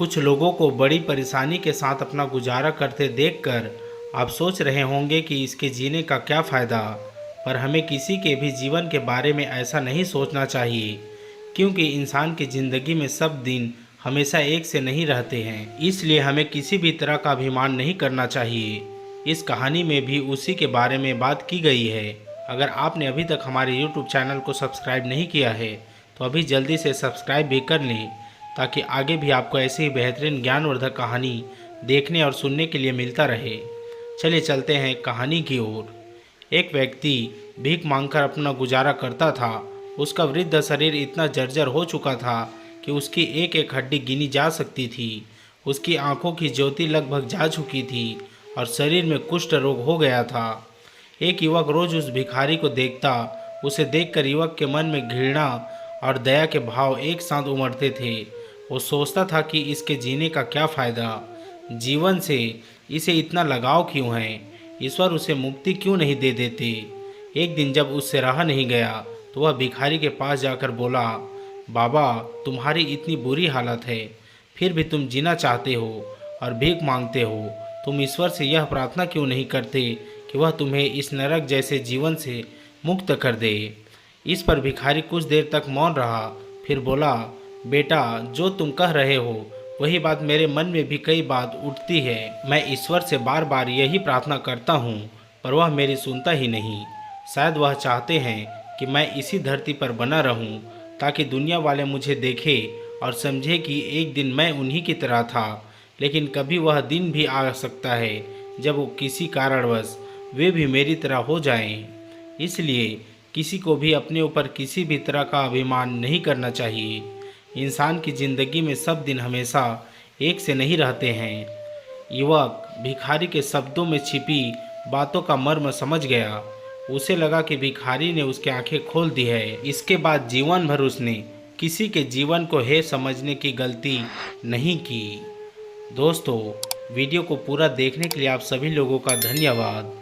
कुछ लोगों को बड़ी परेशानी के साथ अपना गुजारा करते देखकर आप सोच रहे होंगे कि इसके जीने का क्या फ़ायदा। पर हमें किसी के भी जीवन के बारे में ऐसा नहीं सोचना चाहिए, क्योंकि इंसान की ज़िंदगी में सब दिन हमेशा एक से नहीं रहते हैं। इसलिए हमें किसी भी तरह का अभिमान नहीं करना चाहिए। इस कहानी में भी उसी के बारे में बात की गई है। अगर आपने अभी तक हमारे YouTube चैनल को सब्सक्राइब नहीं किया है तो अभी जल्दी से सब्सक्राइब भी कर लें, ताकि आगे भी आपको ऐसी ही बेहतरीन ज्ञानवर्धक कहानी देखने और सुनने के लिए मिलता रहे। चलिए चलते हैं कहानी की ओर। एक व्यक्ति भीख मांगकर अपना गुजारा करता था। उसका वृद्ध शरीर इतना जर्जर हो चुका था कि उसकी एक एक हड्डी गिनी जा सकती थी। उसकी आंखों की ज्योति लगभग जा चुकी थी और शरीर में कुष्ठ रोग हो गया था। एक युवक रोज उस भिखारी को देखता। उसे देखकर युवक के मन में घृणा और दया के भाव एक साथ उमड़ते थे। वो सोचता था कि इसके जीने का क्या फ़ायदा, जीवन से इसे इतना लगाव क्यों है, ईश्वर उसे मुक्ति क्यों नहीं दे देते। एक दिन जब उससे रहा नहीं गया तो वह भिखारी के पास जाकर बोला, बाबा, तुम्हारी इतनी बुरी हालत है, फिर भी तुम जीना चाहते हो और भीख मांगते हो। तुम ईश्वर से यह प्रार्थना क्यों नहीं करते कि वह तुम्हें इस नरक जैसे जीवन से मुक्त कर दे। इस पर भिखारी कुछ देर तक मौन रहा, फिर बोला, बेटा, जो तुम कह रहे हो वही बात मेरे मन में भी कई बार उठती है। मैं ईश्वर से बार बार यही प्रार्थना करता हूँ, पर वह मेरी सुनता ही नहीं। शायद वह चाहते हैं कि मैं इसी धरती पर बना रहूं, ताकि दुनिया वाले मुझे देखें और समझे कि एक दिन मैं उन्हीं की तरह था। लेकिन कभी वह दिन भी आ सकता है जब वो किसी कारणवश वे भी मेरी तरह हो जाएं। इसलिए किसी को भी अपने ऊपर किसी भी तरह का अभिमान नहीं करना चाहिए। इंसान की ज़िंदगी में सब दिन हमेशा एक से नहीं रहते हैं। युवक भिखारी के शब्दों में छिपी बातों का मर्म समझ गया। उसे लगा कि भिखारी ने उसकी आंखें खोल दी है। इसके बाद जीवन भर उसने किसी के जीवन को हे समझने की गलती नहीं की। दोस्तों, वीडियो को पूरा देखने के लिए आप सभी लोगों का धन्यवाद।